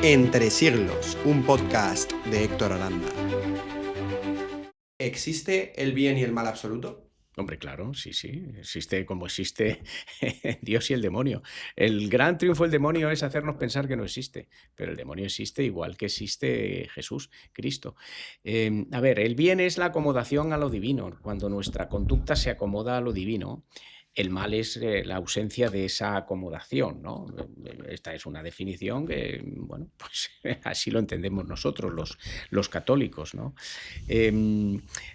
Entre siglos, un podcast de Héctor Aranda. ¿Existe el bien y el mal absoluto? Hombre, claro, sí, existe como existe Dios y el demonio. El gran triunfo del demonio es hacernos pensar que no existe, pero el demonio existe igual que existe Jesús, Cristo. A ver, el bien es la acomodación a lo divino. Cuando nuestra conducta se acomoda a lo divino, el mal es la ausencia de esa acomodación, ¿no? Esta es una definición que, bueno, pues así lo entendemos nosotros, los católicos, ¿no?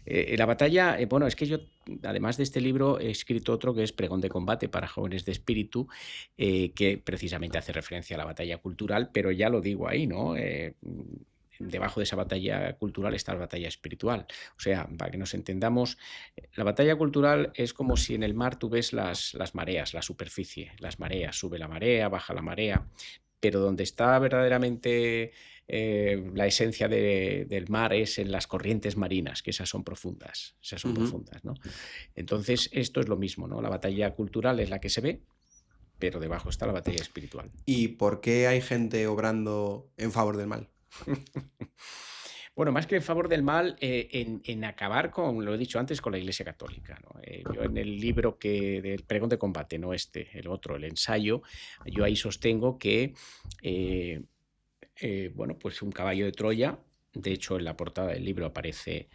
La batalla, bueno, es que yo, además de este libro, he escrito otro que es Pregón de combate para jóvenes de espíritu, que precisamente hace referencia a la batalla cultural, pero ya lo digo ahí, ¿no? Debajo de esa batalla cultural está la batalla espiritual. O sea, para que nos entendamos, la batalla cultural es como si en el mar tú ves las mareas, la superficie, las mareas, sube la marea, baja la marea, pero donde está verdaderamente la esencia del mar es en las corrientes marinas, que esas son profundas, ¿no? Entonces, esto es lo mismo, ¿no? La batalla cultural es la que se ve, pero debajo está la batalla espiritual. ¿Y por qué hay gente obrando en favor del mal? Bueno, más que en favor del mal, en acabar con, lo he dicho antes, con la Iglesia Católica, ¿no? Yo en el libro del Pregón de combate, no este, el otro, el ensayo, yo ahí sostengo que, bueno, pues un caballo de Troya, de hecho en la portada del libro aparece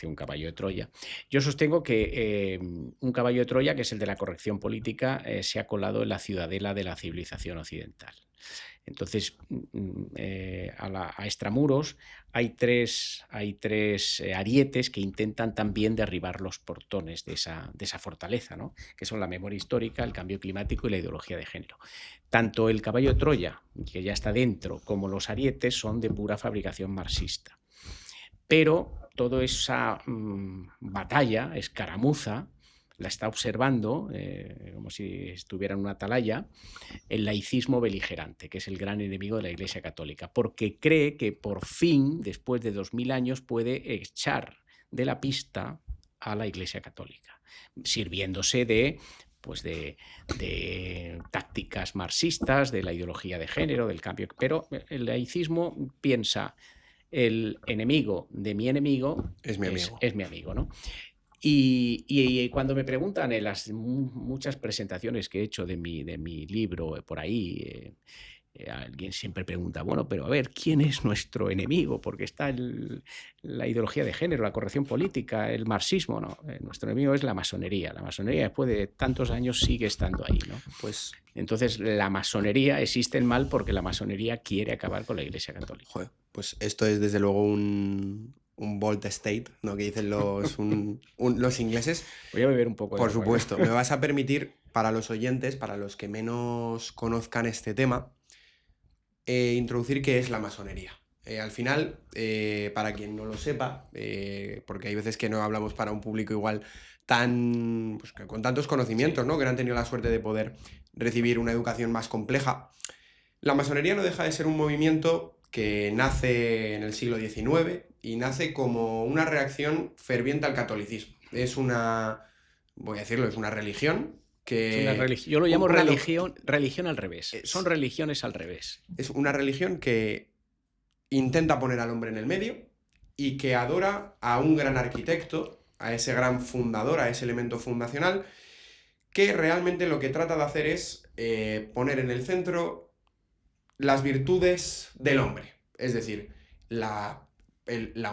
un caballo de Troya. Yo sostengo que un caballo de Troya, que es el de la corrección política, se ha colado en la ciudadela de la civilización occidental. Entonces, a extramuros hay tres arietes que intentan también derribar los portones de esa fortaleza, ¿no? Que son la memoria histórica, el cambio climático y la ideología de género. Tanto el caballo de Troya, que ya está dentro, como los arietes son de pura fabricación marxista. Pero toda esa batalla, escaramuza, la está observando, como si estuviera en una atalaya, el laicismo beligerante, que es el gran enemigo de la Iglesia Católica, porque cree que por fin, después de 2000 años, puede echar de la pista a la Iglesia Católica, sirviéndose de tácticas marxistas, de la ideología de género, del cambio. Pero el laicismo piensa, el enemigo de mi enemigo Es mi amigo. es mi amigo, ¿no? Y cuando me preguntan en las muchas presentaciones que he hecho de mi libro por ahí, alguien siempre pregunta, bueno, pero a ver, ¿quién es nuestro enemigo? Porque está la ideología de género, la corrección política, el marxismo, ¿no? Nuestro enemigo es la masonería. La masonería, después de tantos años, sigue estando ahí, ¿no? Pues, Entonces, la masonería existe el mal porque la masonería quiere acabar con la Iglesia Católica. joder, pues esto es desde luego un bold state, ¿no? Que dicen los ingleses. Voy a beber un poco de Por agua. supuesto, me vas a permitir, para los oyentes, para los que menos conozcan este tema, introducir qué es la masonería. Al final, para quien no lo sepa, porque hay veces que no hablamos para un público igual pues, con tantos conocimientos, Sí. ¿no? Que no han tenido la suerte de poder recibir una educación más compleja. La masonería no deja de ser un movimiento que nace en el siglo XIX y nace como una reacción ferviente al catolicismo. Voy a decirlo, es una religión Es una que... religión. Yo lo llamo una doc- religión al revés. Son es, religiones al revés. es una religión que intenta poner al hombre en el medio y que adora a un gran arquitecto, a ese gran fundador, a ese elemento fundacional, que realmente lo que trata de hacer es poner en el centro las virtudes del hombre. Es decir, la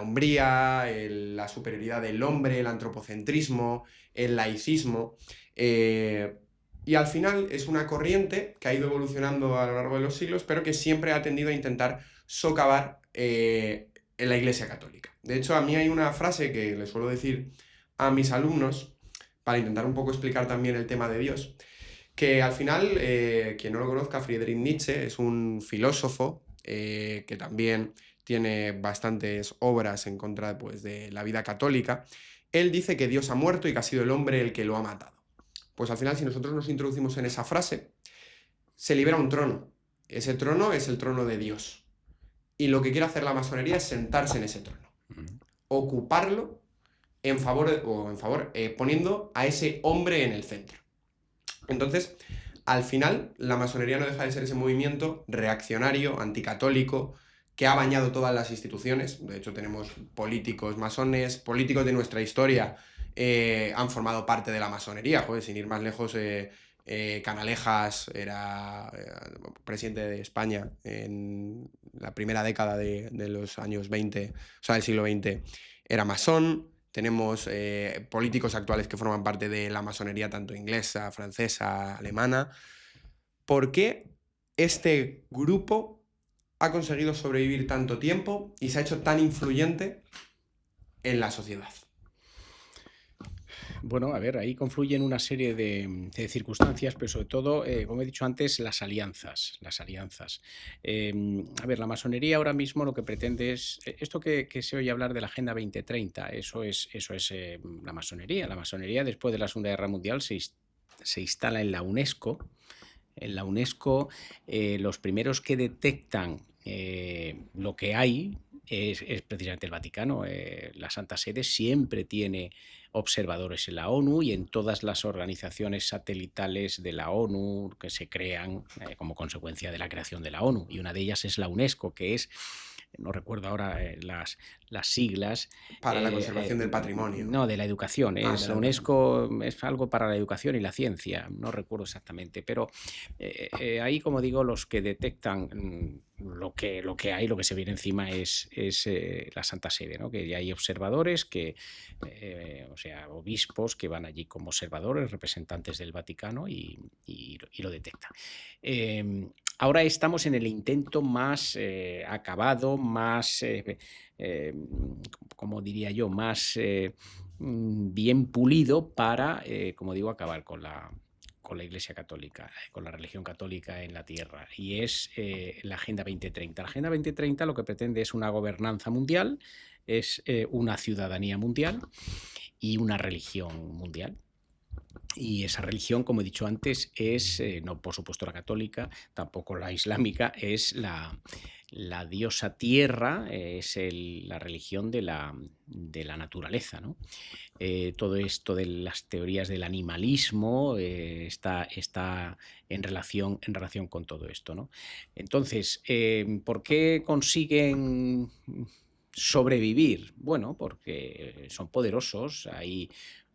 hombría, la superioridad del hombre, el antropocentrismo, el laicismo. Y al final es una corriente que ha ido evolucionando a lo largo de los siglos, pero que siempre ha tendido a intentar socavar en la Iglesia Católica. De hecho, a mí hay una frase que le suelo decir a mis alumnos, para intentar un poco explicar también el tema de Dios, que al final, quien no lo conozca, Friedrich Nietzsche es un filósofo que también tiene bastantes obras en contra, pues, de la vida católica. Él dice que Dios ha muerto y que ha sido el hombre el que lo ha matado. Pues al final, si nosotros nos introducimos en esa frase, se libera un trono. Ese trono es el trono de Dios. Y lo que quiere hacer la masonería es sentarse en ese trono, ocuparlo poniendo a ese hombre en el centro. Entonces, al final la masonería no deja de ser ese movimiento reaccionario, anticatólico, que ha bañado todas las instituciones. De hecho, tenemos políticos masones, políticos de nuestra historia han formado parte de la masonería. Joder, sin ir más lejos, Canalejas era presidente de España en la primera década de los años 20, o sea, del siglo XX, era masón. Tenemos políticos actuales que forman parte de la masonería tanto inglesa, francesa, alemana. ¿Por qué este grupo ha conseguido sobrevivir tanto tiempo y se ha hecho tan influyente en la sociedad? Bueno, a ver, ahí confluyen una serie de circunstancias, pero sobre todo, como he dicho antes, las alianzas. Las alianzas. A ver, la masonería ahora mismo lo que pretende es, esto que se oye hablar de la Agenda 2030, eso es la masonería. La masonería, después de la Segunda Guerra Mundial, se instala en la UNESCO. En la UNESCO, los primeros que detectan lo que hay es precisamente el Vaticano. La Santa Sede siempre tiene observadores en la ONU y en todas las organizaciones satelitales de la ONU que se crean como consecuencia de la creación de la ONU. Y una de ellas es la UNESCO, que es, no recuerdo ahora las siglas. Para la conservación del patrimonio. No, de la educación. de La la educación. UNESCO es algo para la educación y la ciencia, no recuerdo exactamente, pero ahí, como digo, los que detectan lo que hay, lo que se viene encima es la Santa Sede, ¿no? Que ya hay observadores, o sea, obispos que van allí como observadores, representantes del Vaticano y lo detectan. Ahora estamos en el intento más acabado, más, como diría yo, más bien pulido para, como digo, acabar con la Iglesia Católica, con la religión católica en la tierra, y es la Agenda 2030. La Agenda 2030 lo que pretende es una gobernanza mundial, es una ciudadanía mundial y una religión mundial. Y esa religión, como he dicho antes, es, no por supuesto la católica, tampoco la islámica, es la diosa tierra, es la religión de la naturaleza, ¿no? Todo esto de las teorías del animalismo está en relación con todo esto, ¿no? Entonces, ¿por qué consiguen sobrevivir? Bueno, porque son poderosos,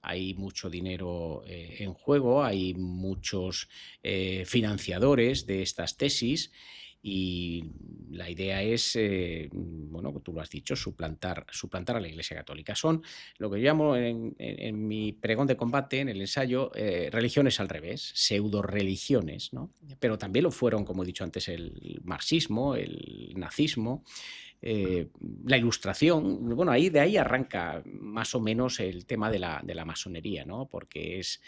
hay mucho dinero en juego, hay muchos financiadores de estas tesis. Y la idea es, bueno, tú lo has dicho, suplantar a la Iglesia Católica. Son lo que yo llamo en mi pregón de combate, en el ensayo, religiones al revés, pseudo-religiones, ¿no? Pero también lo fueron, como he dicho antes, el marxismo, el nazismo, la Ilustración. Bueno, de ahí arranca más o menos el tema de la masonería, ¿no? Porque es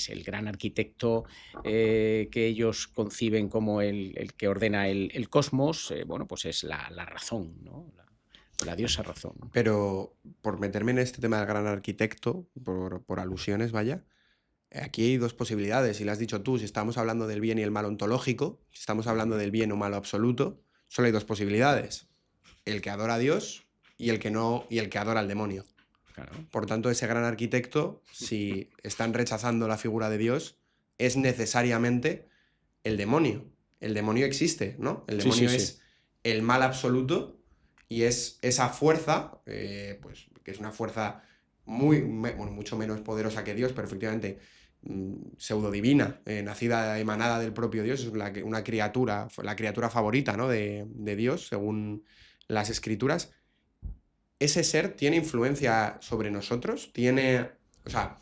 el gran arquitecto que ellos conciben como el que ordena el cosmos. Bueno, pues es la razón, ¿no? La diosa razón. Pero por meterme en este tema del gran arquitecto, por alusiones, vaya, aquí hay dos posibilidades, y lo has dicho tú, si estamos hablando del bien y el mal ontológico, si estamos hablando del bien o mal absoluto, solo hay dos posibilidades: el que adora a Dios y el que no, y el que adora al demonio. Claro. Por tanto, ese gran arquitecto, si están rechazando la figura de Dios, es necesariamente el demonio. El demonio existe, ¿no? El demonio es el mal absoluto y es esa fuerza, pues, que es una fuerza mucho menos poderosa que Dios, pero efectivamente pseudodivina, nacida, emanada del propio Dios. Es una criatura, la criatura favorita, ¿no? de Dios, según las escrituras. Ese ser tiene influencia sobre nosotros, o sea,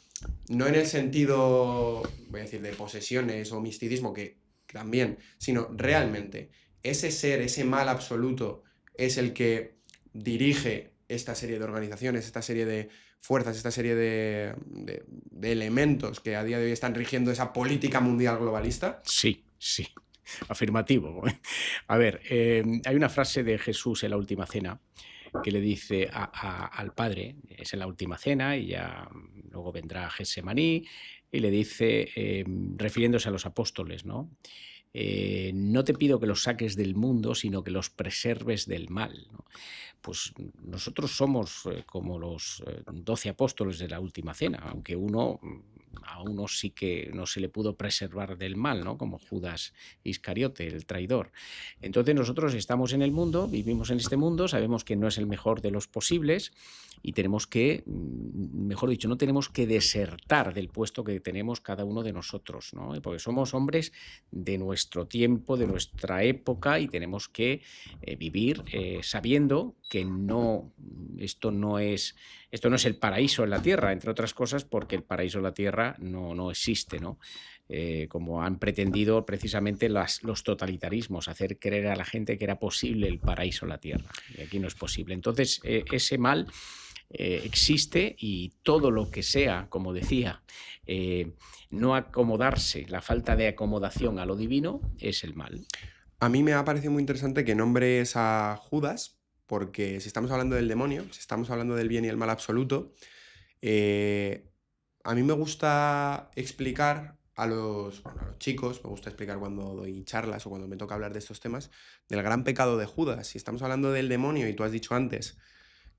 no en el sentido, voy a decir, de posesiones o misticismo, que también, sino realmente ese ser, ese mal absoluto, es el que dirige esta serie de organizaciones, esta serie de fuerzas, esta serie de elementos que a día de hoy están rigiendo esa política mundial globalista. Sí. Afirmativo. A ver, hay una frase de Jesús en la Última Cena que le dice al Padre, es en la Última Cena, y ya luego vendrá Getsemaní, y le dice, refiriéndose a los apóstoles, ¿no? No te pido que los saques del mundo, sino que los preserves del mal, ¿no? Pues nosotros somos como los 12 apóstoles de la Última Cena, aunque uno a uno sí que no se le pudo preservar del mal, ¿no? Como Judas Iscariote, el traidor. Entonces nosotros estamos en el mundo, vivimos en este mundo, sabemos que no es el mejor de los posibles y tenemos que, mejor dicho, no tenemos que desertar del puesto que tenemos cada uno de nosotros, ¿no? Porque somos hombres de nuestro tiempo, de nuestra época y tenemos que vivir sabiendo que esto no es el paraíso en la tierra, entre otras cosas porque el paraíso en la tierra no existe, ¿no? Como han pretendido precisamente los totalitarismos, hacer creer a la gente que era posible el paraíso en la tierra. Y aquí no es posible. Entonces, ese mal existe y todo lo que sea, como decía, no acomodarse, la falta de acomodación a lo divino, es el mal. A mí me ha parecido muy interesante que nombres a Judas, porque si estamos hablando del demonio, si estamos hablando del bien y el mal absoluto, a mí me gusta explicar a los chicos, me gusta explicar cuando doy charlas o cuando me toca hablar de estos temas, del gran pecado de Judas. Si estamos hablando del demonio y tú has dicho antes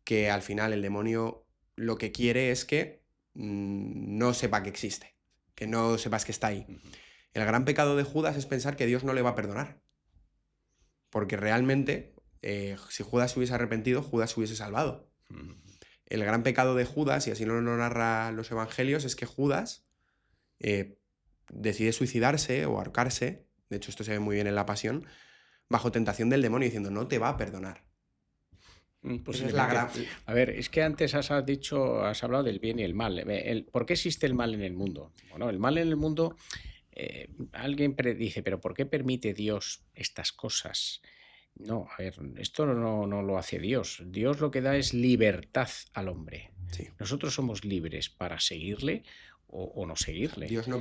que al final el demonio lo que quiere es que no sepa que existe, que no sepas que está ahí. El gran pecado de Judas es pensar que Dios no le va a perdonar. Porque realmente, si Judas se hubiese arrepentido, Judas se hubiese salvado. El gran pecado de Judas, y así lo narran los evangelios, es que Judas decide suicidarse o ahorcarse, de hecho esto se ve muy bien en la Pasión, bajo tentación del demonio, diciendo, no te va a perdonar. Esa es la gran... A ver, es que antes has hablado del bien y el mal. ¿Por qué existe el mal en el mundo? Bueno, el mal en el mundo... alguien dice, pero ¿por qué permite Dios estas cosas? No, a ver, esto no lo hace Dios. Dios lo que da es libertad al hombre. Sí. Nosotros somos libres para seguirle o no seguirle. Dios no